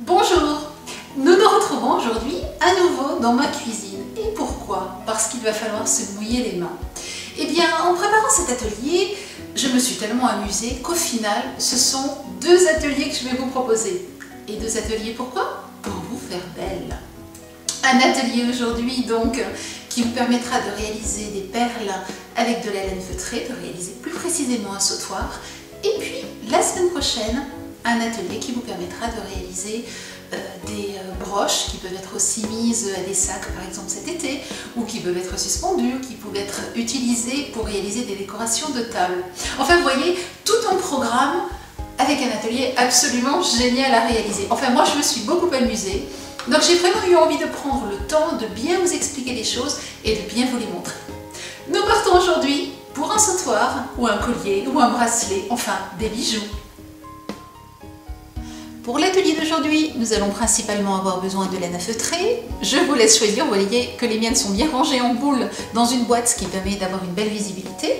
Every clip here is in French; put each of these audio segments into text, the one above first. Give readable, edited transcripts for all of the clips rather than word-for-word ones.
Bonjour, nous nous retrouvons aujourd'hui à nouveau dans ma cuisine. Et pourquoi? Parce qu'il va falloir se mouiller les mains. Eh bien, en préparant cet atelier, je me suis tellement amusée qu'au final, ce sont deux ateliers que je vais vous proposer. Et deux ateliers pourquoi? Pour vous faire belle. Un atelier aujourd'hui donc qui vous permettra de réaliser des perles avec de la laine feutrée, de réaliser plus précisément un sautoir. Et puis, la semaine prochaine, un atelier qui vous permettra de réaliser des broches qui peuvent être aussi mises à des sacs par exemple cet été, ou qui peuvent être suspendues, qui peuvent être utilisées pour réaliser des décorations de table. Enfin vous voyez, tout un programme avec un atelier absolument génial à réaliser. Enfin moi je me suis beaucoup amusée, donc j'ai vraiment eu envie de prendre le temps de bien vous expliquer les choses et de bien vous les montrer. Nous partons aujourd'hui pour un sautoir, ou un collier, ou un bracelet, enfin des bijoux. Pour l'atelier d'aujourd'hui, nous allons principalement avoir besoin de laine à feutrer. Je vous laisse choisir, vous voyez que les miennes sont bien rangées en boule dans une boîte, ce qui permet d'avoir une belle visibilité.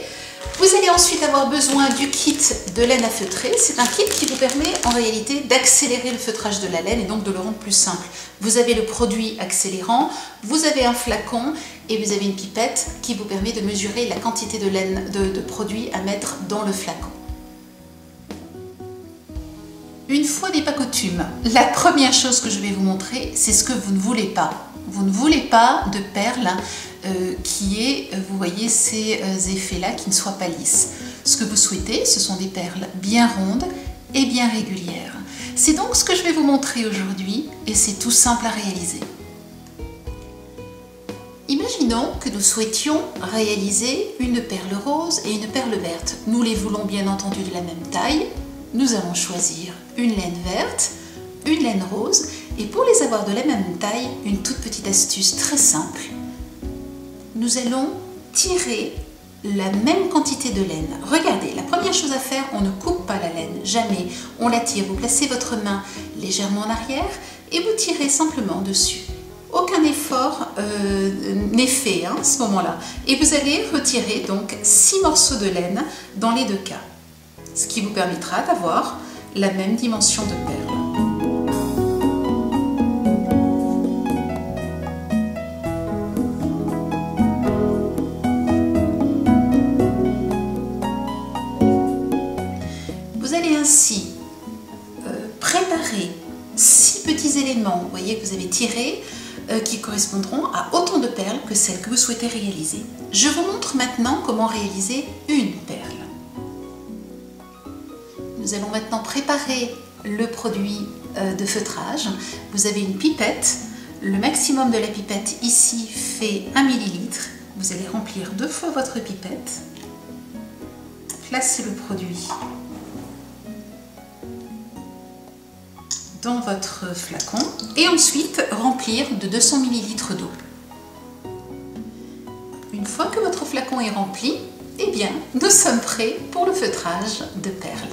Vous allez ensuite avoir besoin du kit de laine à feutrer. C'est un kit qui vous permet en réalité d'accélérer le feutrage de la laine et donc de le rendre plus simple. Vous avez le produit accélérant, vous avez un flacon et vous avez une pipette qui vous permet de mesurer la quantité de laine, de produit à mettre dans le flacon. Une fois n'est pas coutume, la première chose que je vais vous montrer, c'est ce que vous ne voulez pas. Vous ne voulez pas de perles qui aient, vous voyez, ces effets-là, qui ne soient pas lisses. Ce que vous souhaitez, ce sont des perles bien rondes et bien régulières. C'est donc ce que je vais vous montrer aujourd'hui et c'est tout simple à réaliser. Imaginons que nous souhaitions réaliser une perle rose et une perle verte. Nous les voulons bien entendu de la même taille. Nous allons choisir une laine verte, une laine rose et pour les avoir de la même taille, une toute petite astuce très simple. Nous allons tirer la même quantité de laine. Regardez, la première chose à faire, on ne coupe pas la laine, jamais. On la tire, vous placez votre main légèrement en arrière et vous tirez simplement dessus. Aucun effort n'est fait à ce moment-là. Et vous allez retirer donc 6 morceaux de laine dans les deux cas. Ce qui vous permettra d'avoir la même dimension de perle. Vous allez ainsi préparer 6 petits éléments, vous voyez, que vous avez tirés, qui correspondront à autant de perles que celles que vous souhaitez réaliser. Je vous montre maintenant comment réaliser une perle. Nous allons maintenant préparer le produit de feutrage. Vous avez une pipette. Le maximum de la pipette ici fait 1 millilitre. Vous allez remplir 2 fois votre pipette. Placez le produit dans votre flacon et ensuite remplir de 200 millilitres d'eau. Une fois que votre flacon est rempli, eh bien, nous sommes prêts pour le feutrage de perles.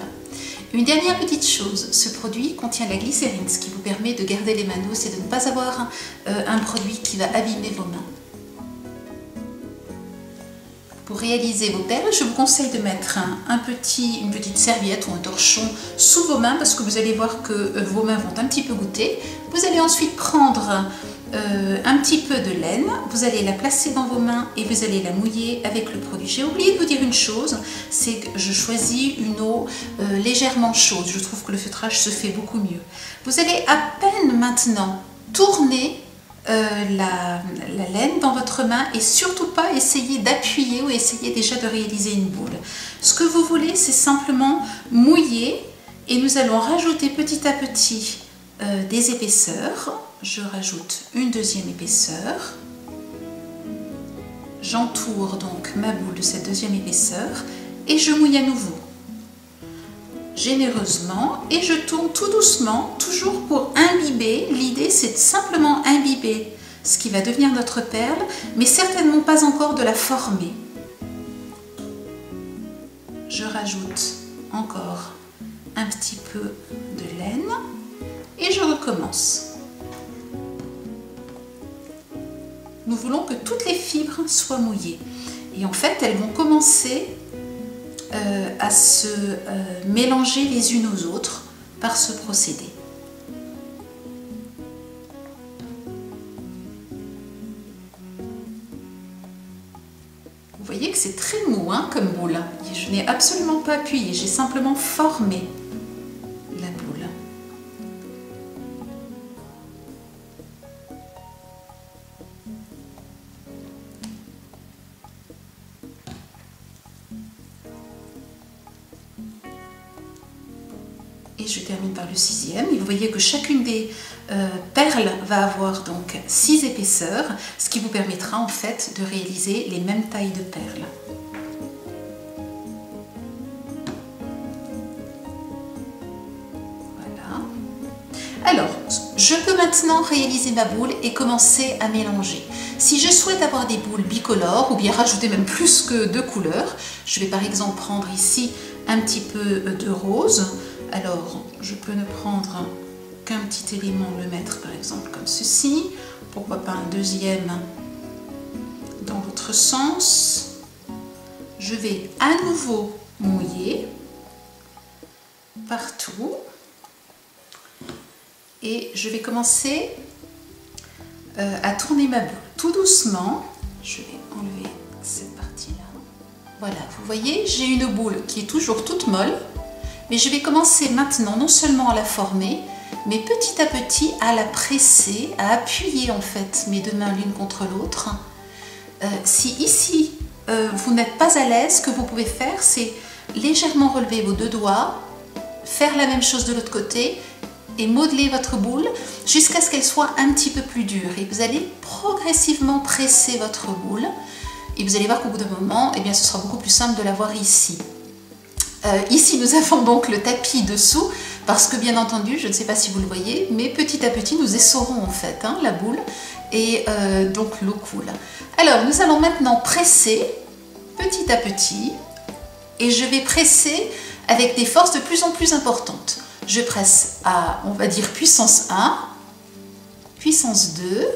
Une dernière petite chose, ce produit contient la glycérine, ce qui vous permet de garder les mains douces et de ne pas avoir un produit qui va abîmer vos mains. Pour réaliser vos perles, je vous conseille de mettre une petite serviette ou un torchon sous vos mains parce que vous allez voir que vos mains vont un petit peu goûter. Vous allez ensuite prendre un petit peu de laine, vous allez la placer dans vos mains et vous allez la mouiller avec le produit. J'ai oublié de vous dire une chose, c'est que je choisis une eau légèrement chaude. Je trouve que le feutrage se fait beaucoup mieux. Vous allez à peine maintenant tourner la laine dans votre main et surtout pas essayer d'appuyer ou essayer déjà de réaliser une boule. Ce que vous voulez, c'est simplement mouiller et nous allons rajouter petit à petit des épaisseurs. Je rajoute une deuxième épaisseur. J'entoure donc ma boule de cette deuxième épaisseur et je mouille à nouveau. Généreusement et je tourne tout doucement, toujours pour imbiber. L'idée c'est de simplement imbiber ce qui va devenir notre perle, mais certainement pas encore de la former. Je rajoute encore un petit peu de laine et je recommence. Nous voulons que toutes les fibres soient mouillées. Et en fait, elles vont commencer à se mélanger les unes aux autres par ce procédé. c'est très mou hein, comme boule. Je n'ai absolument pas appuyé, j'ai simplement formé la boule. Et je termine par le 6e. Et vous voyez que chacune des perles va avoir donc 6 épaisseurs, ce qui vous permettra en fait de réaliser les mêmes tailles de perles. Voilà. Alors, je peux maintenant réaliser ma boule et commencer à mélanger. Si je souhaite avoir des boules bicolores ou bien rajouter même plus que 2 couleurs, je vais par exemple prendre ici un petit peu de rose. Alors, je peux ne prendre qu'un petit élément, le mettre par exemple comme ceci. Pourquoi pas un deuxième dans l'autre sens. Je vais à nouveau mouiller partout. Et je vais commencer à tourner ma boule tout doucement. Je vais enlever cette partie-là. Voilà, vous voyez, j'ai une boule qui est toujours toute molle. Mais je vais commencer maintenant non seulement à la former, mais petit à petit à la presser, à appuyer en fait mes deux mains l'une contre l'autre. Si ici vous n'êtes pas à l'aise, ce que vous pouvez faire, c'est légèrement relever vos 2 doigts, faire la même chose de l'autre côté et modeler votre boule jusqu'à ce qu'elle soit un petit peu plus dure. Et vous allez progressivement presser votre boule et vous allez voir qu'au bout d'un moment, eh bien, ce sera beaucoup plus simple de l'avoir ici. Ici, nous avons donc le tapis dessous parce que bien entendu, je ne sais pas si vous le voyez, mais petit à petit, nous essorons en fait hein, la boule et donc l'eau coule. Alors, nous allons maintenant presser petit à petit et je vais presser avec des forces de plus en plus importantes. Je presse à, on va dire, puissance 1, puissance 2,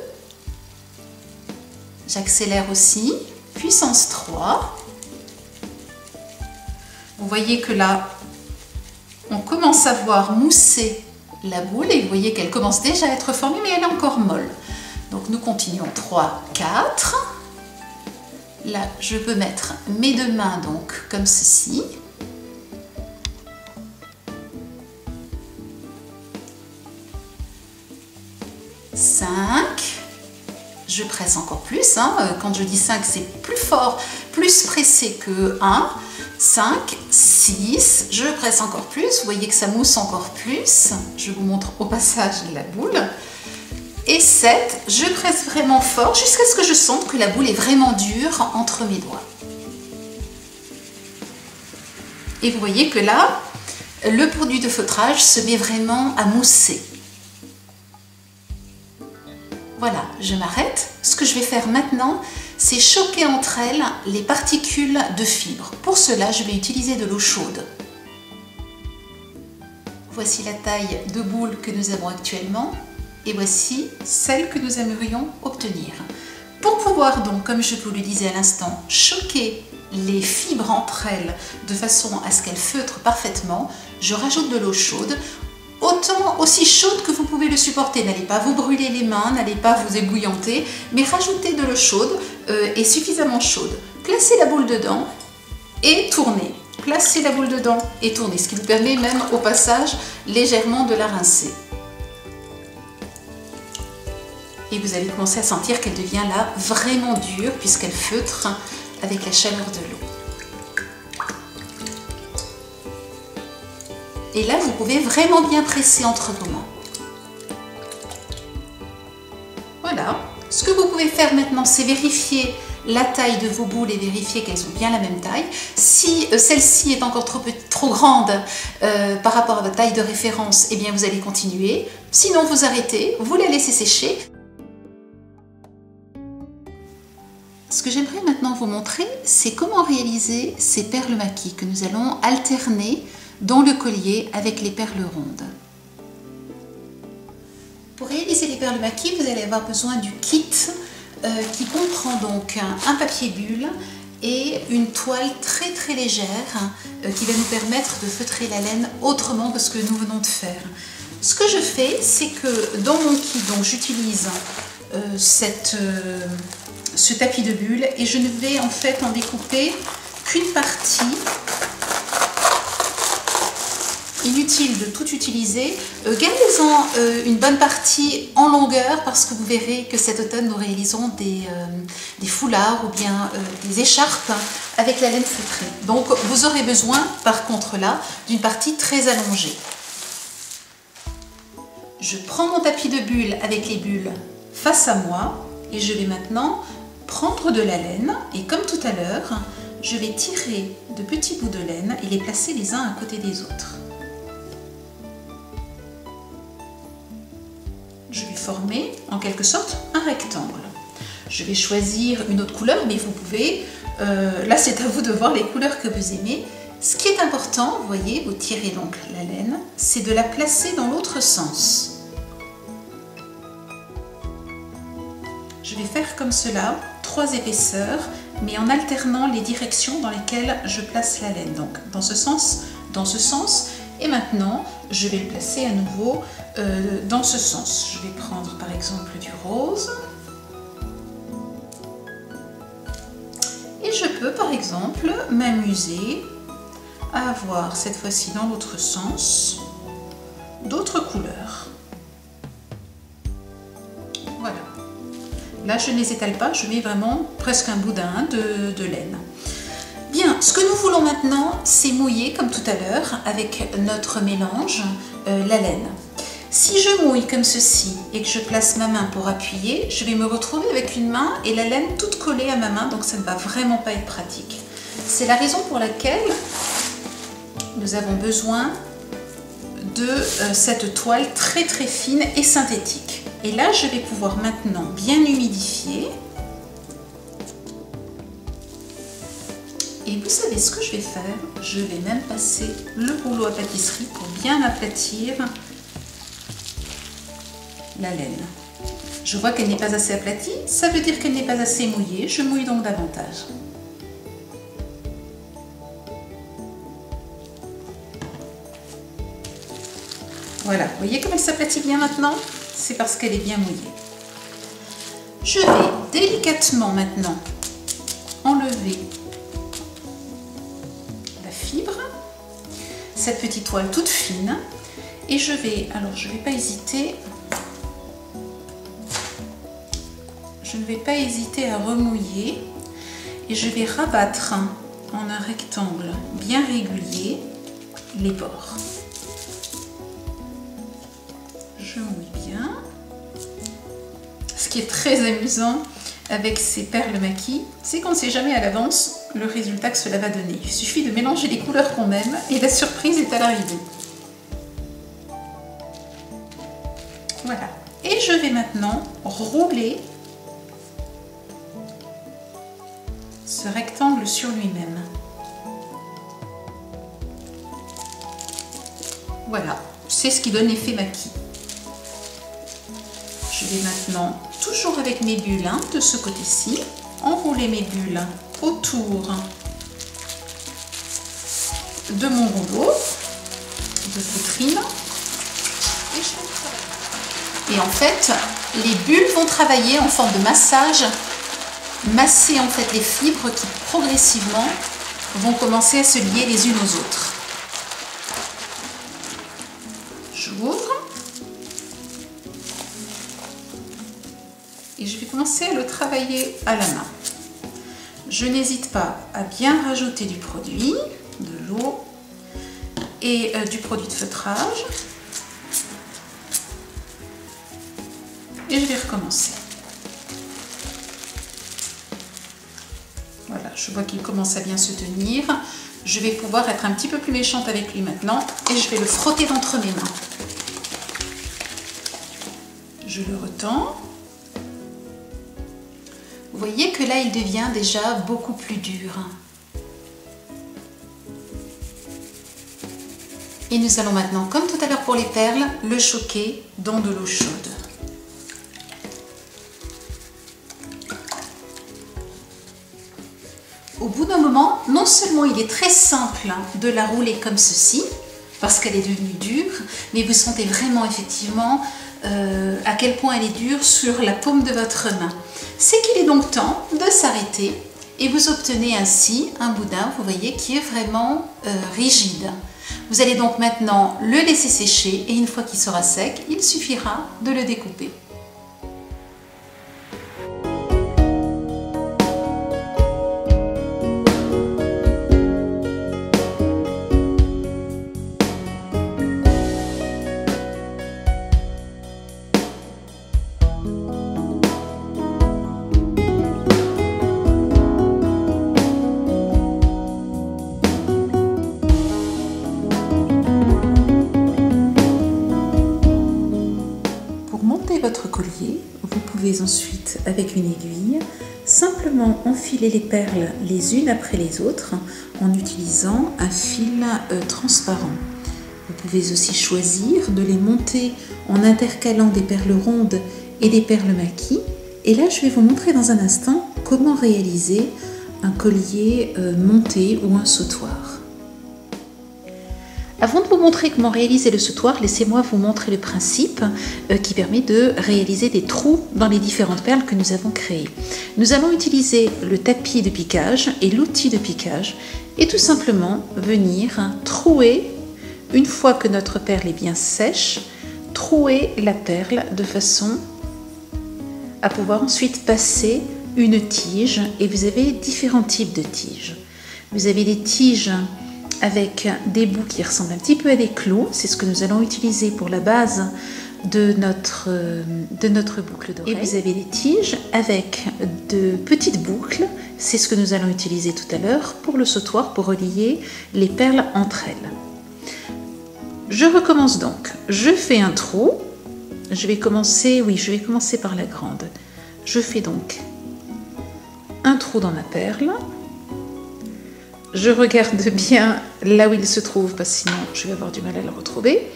j'accélère aussi, puissance 3. Vous voyez que là, on commence à voir mousser la boule et vous voyez qu'elle commence déjà à être formée, mais elle est encore molle. Donc nous continuons 3, 4. Là, je peux mettre mes 2 mains donc comme ceci. 5. Je presse encore plus. Hein. Quand je dis 5, c'est plus fort, plus pressé que 1. 5, 6, je presse encore plus, vous voyez que ça mousse encore plus, je vous montre au passage la boule, et 7, je presse vraiment fort jusqu'à ce que je sente que la boule est vraiment dure entre mes doigts. Et vous voyez que là, le produit de feutrage se met vraiment à mousser. Voilà, je m'arrête. Ce que je vais faire maintenant, c'est choquer entre elles les particules de fibres. Pour cela, je vais utiliser de l'eau chaude. Voici la taille de boule que nous avons actuellement et voici celle que nous aimerions obtenir. Pour pouvoir donc, comme je vous le disais à l'instant, choquer les fibres entre elles de façon à ce qu'elles feutrent parfaitement, je rajoute de l'eau chaude. Autant aussi chaude que vous pouvez le supporter. N'allez pas vous brûler les mains, n'allez pas vous ébouillanter, mais rajoutez de l'eau chaude et suffisamment chaude. Placez la boule dedans et tournez. Placez la boule dedans et tournez, ce qui vous permet même au passage légèrement de la rincer. Et vous allez commencer à sentir qu'elle devient là vraiment dure puisqu'elle feutre avec la chaleur de l'eau. Et là, vous pouvez vraiment bien presser entre vos mains. Voilà. Ce que vous pouvez faire maintenant, c'est vérifier la taille de vos boules et vérifier qu'elles ont bien la même taille. Si celle-ci est encore trop grande par rapport à votre taille de référence, eh bien vous allez continuer. Sinon, vous arrêtez, vous la laissez sécher. Ce que j'aimerais maintenant vous montrer, c'est comment réaliser ces perles maquis que nous allons alterner dans le collier avec les perles rondes. Pour réaliser les perles maquis, vous allez avoir besoin du kit qui comprend donc un papier bulle et une toile très très légère qui va nous permettre de feutrer la laine autrement que ce que nous venons de faire. Ce que je fais, c'est que dans mon kit, donc j'utilise ce tapis de bulles et je ne vais en fait en découper qu'une partie. Inutile de tout utiliser. Gardez-en une bonne partie en longueur parce que vous verrez que cet automne nous réalisons des foulards ou bien des écharpes avec la laine feutrée. Donc vous aurez besoin par contre là d'une partie très allongée. Je prends mon tapis de bulles avec les bulles face à moi et je vais maintenant prendre de la laine et comme tout à l'heure, je vais tirer de petits bouts de laine et les placer les uns à côté des autres. Je vais former en quelque sorte un rectangle. Je vais choisir une autre couleur, mais vous pouvez, là c'est à vous de voir les couleurs que vous aimez. Ce qui est important, vous voyez, vous tirez donc la laine, c'est de la placer dans l'autre sens. Je vais faire comme cela, 3 épaisseurs, mais en alternant les directions dans lesquelles je place la laine. Donc dans ce sens, et maintenant je vais le placer à nouveau dans ce sens. Je vais prendre par exemple du rose. Et je peux par exemple m'amuser à avoir cette fois-ci dans l'autre sens d'autres couleurs. Voilà. Là je ne les étale pas, je mets vraiment presque un boudin de laine. Bien, ce que nous voulons maintenant, c'est mouiller comme tout à l'heure avec notre mélange, la laine. Si je mouille comme ceci et que je place ma main pour appuyer, je vais me retrouver avec une main et la laine toute collée à ma main, donc ça ne va vraiment pas être pratique. C'est la raison pour laquelle nous avons besoin de cette toile très très fine et synthétique. Et là, je vais pouvoir maintenant bien humidifier. Et vous savez ce que je vais faire? Je vais même passer le rouleau à pâtisserie pour bien aplatir la laine. Je vois qu'elle n'est pas assez aplatie, ça veut dire qu'elle n'est pas assez mouillée, je mouille donc davantage. Voilà, vous voyez comme elle s'aplatit bien maintenant? C'est parce qu'elle est bien mouillée. Je vais délicatement maintenant enlever la fibre, cette petite toile toute fine, et je vais, alors je ne vais pas hésiter, à remouiller et je vais rabattre en un rectangle bien régulier les bords. Je mouille bien. Ce qui est très amusant avec ces perles maquis, c'est qu'on ne sait jamais à l'avance le résultat que cela va donner. Il suffit de mélanger les couleurs qu'on aime et la surprise est à l'arrivée. Voilà. Et je vais maintenant rouler ce rectangle sur lui-même. Voilà, c'est ce qui donne l'effet maquis. Je vais maintenant, toujours avec mes bulles de ce côté-ci, enrouler mes bulles autour de mon rouleau de feutrine. Et en fait, les bulles vont travailler en forme de massage, masser en fait les fibres qui progressivement vont commencer à se lier les unes aux autres. J'ouvre et je vais commencer à le travailler à la main. Je n'hésite pas à bien rajouter du produit, de l'eau et du produit de feutrage. Et je vais recommencer. Voilà, je vois qu'il commence à bien se tenir. Je vais pouvoir être un petit peu plus méchante avec lui maintenant et je vais le frotter d'entre mes mains. Je le retends. Vous voyez que là, il devient déjà beaucoup plus dur. Et nous allons maintenant, comme tout à l'heure pour les perles, le choquer dans de l'eau chaude. Au bout d'un moment, non seulement il est très simple de la rouler comme ceci, parce qu'elle est devenue dure, mais vous sentez vraiment effectivement à quel point elle est dure sur la paume de votre main. C'est qu'il est donc temps de s'arrêter et vous obtenez ainsi un boudin, vous voyez, qui est vraiment rigide. Vous allez donc maintenant le laisser sécher et une fois qu'il sera sec, il suffira de le découper. Votre collier, vous pouvez ensuite, avec une aiguille, simplement enfiler les perles les unes après les autres en utilisant un fil transparent. Vous pouvez aussi choisir de les monter en intercalant des perles rondes et des perles maquis. Et là, je vais vous montrer dans un instant comment réaliser un collier monté ou un sautoir. Avant de vous montrer comment réaliser le sautoir, laissez-moi vous montrer le principe qui permet de réaliser des trous dans les différentes perles que nous avons créées. Nous allons utiliser le tapis de piquage et l'outil de piquage et tout simplement venir trouer, une fois que notre perle est bien sèche, trouer la perle de façon à pouvoir ensuite passer une tige. Et vous avez différents types de tiges. Vous avez des tiges avec des bouts qui ressemblent un petit peu à des clous. C'est ce que nous allons utiliser pour la base de notre boucle d'oreille. Et vous avez des tiges avec de petites boucles. C'est ce que nous allons utiliser tout à l'heure pour le sautoir, pour relier les perles entre elles. Je recommence donc. Je fais un trou. Je vais commencer par la grande. Je fais donc un trou dans ma perle. Je regarde bien là où il se trouve, parce que sinon je vais avoir du mal à le retrouver.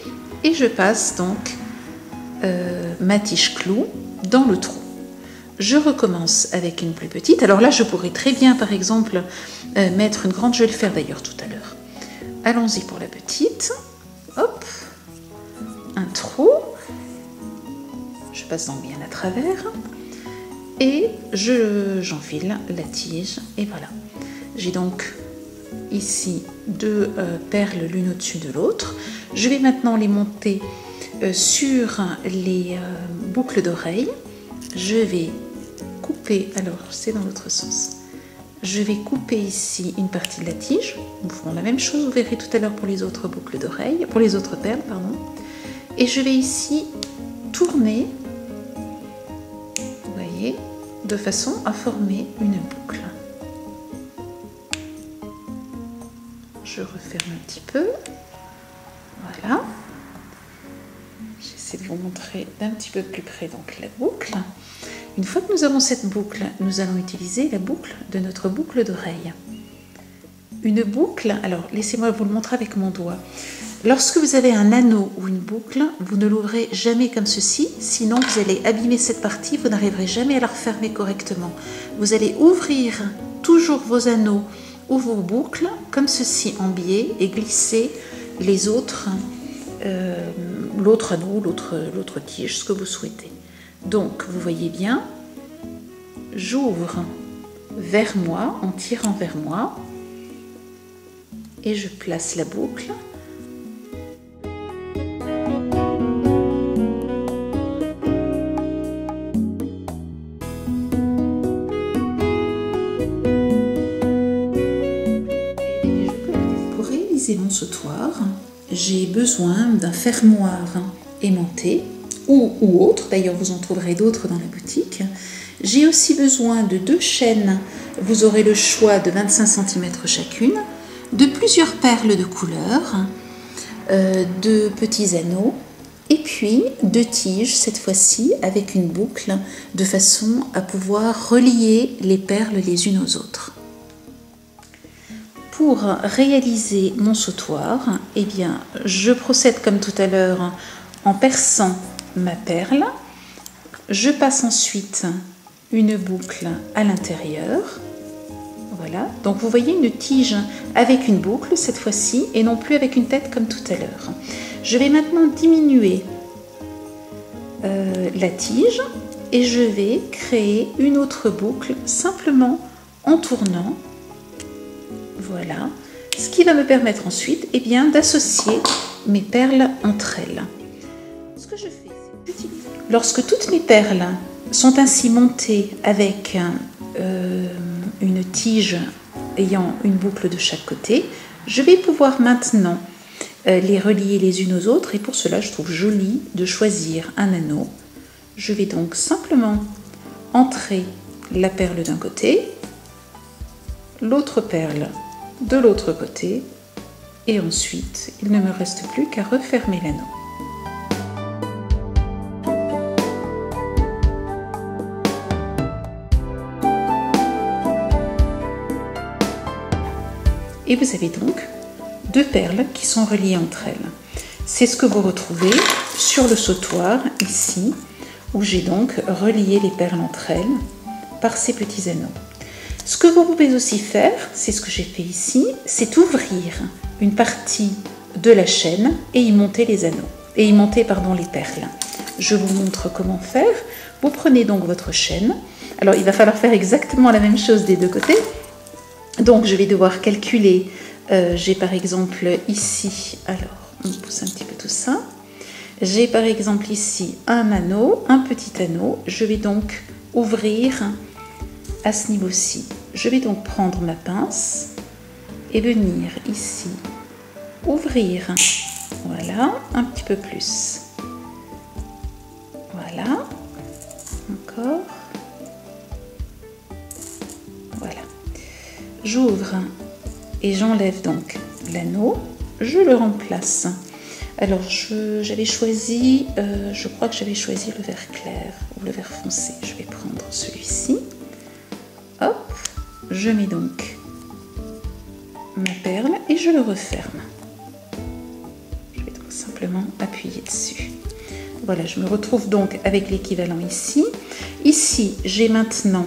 Et je passe donc ma tige clou dans le trou. Je recommence avec une plus petite. Alors là, je pourrais très bien, par exemple, mettre une grande. Je vais le faire d'ailleurs tout à l'heure. Allons-y pour la petite. Hop, un trou. Je passe donc bien à travers. Et j'enfile la tige. Et voilà. J'ai donc ici deux perles l'une au-dessus de l'autre. Je vais maintenant les monter sur les boucles d'oreilles. Je vais couper, alors c'est dans l'autre sens. Je vais couper ici une partie de la tige. Nous ferons la même chose, vous verrez tout à l'heure pour les autres boucles d'oreilles, pour les autres perles, pardon. Et je vais ici tourner, vous voyez, de façon à former une boucle. Je referme un petit peu. Voilà. J'essaie de vous montrer d'un petit peu plus près donc la boucle. Une fois que nous avons cette boucle, nous allons utiliser la boucle de notre boucle d'oreille. Une boucle, alors laissez-moi vous le montrer avec mon doigt. Lorsque vous avez un anneau ou une boucle, vous ne l'ouvrez jamais comme ceci, sinon vous allez abîmer cette partie, vous n'arriverez jamais à la refermer correctement. Vous allez ouvrir toujours vos anneaux ou vos boucles comme ceci en biais et glisser les autres, l'autre anneau, l'autre tige, ce que vous souhaitez. Donc vous voyez bien, j'ouvre vers moi en tirant vers moi et je place la boucle. Mon sautoir, j'ai besoin d'un fermoir aimanté ou autre, d'ailleurs vous en trouverez d'autres dans la boutique. J'ai aussi besoin de 2 chaînes, vous aurez le choix de 25 cm chacune, de plusieurs perles de couleur, de petits anneaux et puis 2 tiges, cette fois-ci avec une boucle, de façon à pouvoir relier les perles les unes aux autres. Pour réaliser mon sautoir, eh bien, je procède comme tout à l'heure en perçant ma perle. Je passe ensuite une boucle à l'intérieur. Vous Voilà, donc vous voyez une tige avec une boucle cette fois-ci et non plus avec une tête comme tout à l'heure. Je vais maintenant diminuer la tige et je vais créer une autre boucle simplement en tournant. Voilà, ce qui va me permettre ensuite d'associer mes perles entre elles. Ce que je fais, c'est que lorsque toutes mes perles sont ainsi montées avec une tige ayant une boucle de chaque côté, je vais pouvoir maintenant les relier les unes aux autres et pour cela je trouve joli de choisir un anneau. Je vais donc simplement entrer la perle d'un côté, l'autre perle de l'autre côté et ensuite il ne me reste plus qu'à refermer l'anneau. Et vous avez donc deux perles qui sont reliées entre elles. C'est ce que vous retrouvez sur le sautoir ici, où j'ai donc relié les perles entre elles par ces petits anneaux. Ce que vous pouvez aussi faire, c'est ce que j'ai fait ici, c'est ouvrir une partie de la chaîne et y monter les anneaux, et y monter les perles. Je vous montre comment faire. Vous prenez donc votre chaîne. Alors il va falloir faire exactement la même chose des deux côtés. Donc je vais devoir calculer, j'ai par exemple ici, alors on pousse un petit peu tout ça, j'ai par exemple ici un anneau, un petit anneau, je vais donc ouvrir à ce niveau-ci. Je vais donc prendre ma pince et venir ici, ouvrir, voilà, un petit peu plus, voilà, encore. J'ouvre et j'enlève donc l'anneau, je le remplace. Alors j'avais choisi, je crois que j'avais choisi le vert clair ou le vert foncé. Je vais prendre celui-ci. Hop, je mets donc ma perle et je le referme. Je vais donc simplement appuyer dessus. Voilà, je me retrouve donc avec l'équivalent ici. Ici, j'ai maintenant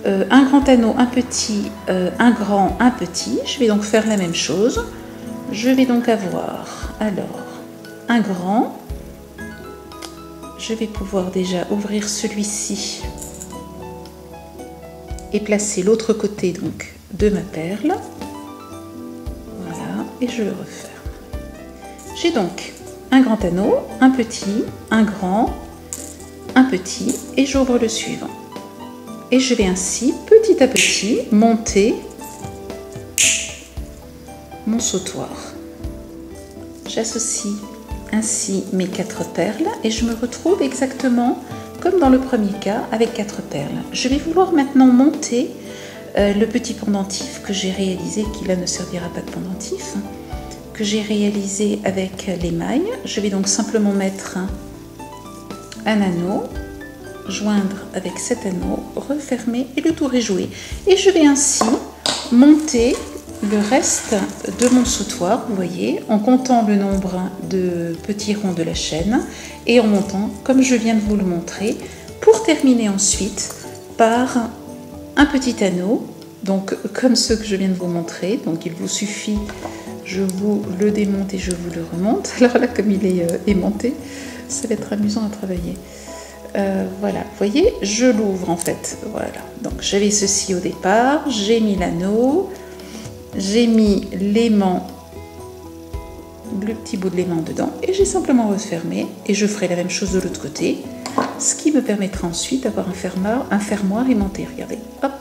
un grand anneau, un petit, un grand, un petit. Je vais donc faire la même chose. Je vais donc avoir alors un grand. Je vais pouvoir déjà ouvrir celui-ci et placer l'autre côté donc de ma perle. Voilà, et je le referme. J'ai donc un grand anneau, un petit, un grand, un petit et j'ouvre le suivant. Et je vais ainsi, petit à petit, monter mon sautoir. J'associe ainsi mes 4 perles et je me retrouve exactement comme dans le premier cas avec 4 perles. Je vais vouloir maintenant monter le petit pendentif que j'ai réalisé, qui là ne servira pas de pendentif, que j'ai réalisé avec l'émail. Je vais donc simplement mettre un anneau, joindre avec cet anneau, refermer et le tour est joué. Et je vais ainsi monter le reste de mon sautoir, vous voyez, en comptant le nombre de petits ronds de la chaîne et en montant comme je viens de vous le montrer, pour terminer ensuite par un petit anneau, donc comme ceux que je viens de vous montrer. Donc il vous suffit, je vous le démonte et je vous le remonte. Alors là, comme il est aimanté, ça va être amusant à travailler. Voilà, vous voyez, je l'ouvre en fait. Voilà, donc j'avais ceci au départ, j'ai mis l'anneau, j'ai mis l'aimant, le petit bout de l'aimant dedans, et j'ai simplement refermé, et je ferai la même chose de l'autre côté, ce qui me permettra ensuite d'avoir un fermoir aimanté. Regardez, hop.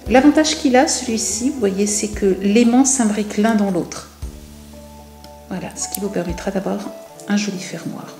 L'avantage qu'il a, celui-ci, vous voyez, c'est que l'aimant s'imbrique l'un dans l'autre. Voilà, ce qui vous permettra d'avoir un joli fermoir.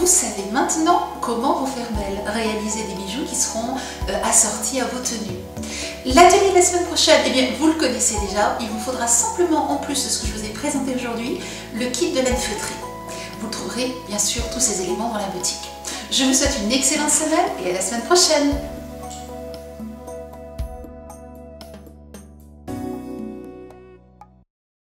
Vous savez maintenant comment vous faire réaliser des bijoux qui seront assortis à vos tenues. L'atelier de la semaine prochaine, eh bien, vous le connaissez déjà, il vous faudra simplement, en plus de ce que je vous ai présenté aujourd'hui, le kit de laine feutrée. Vous trouverez bien sûr tous ces éléments dans la boutique. Je vous souhaite une excellente semaine et à la semaine prochaine.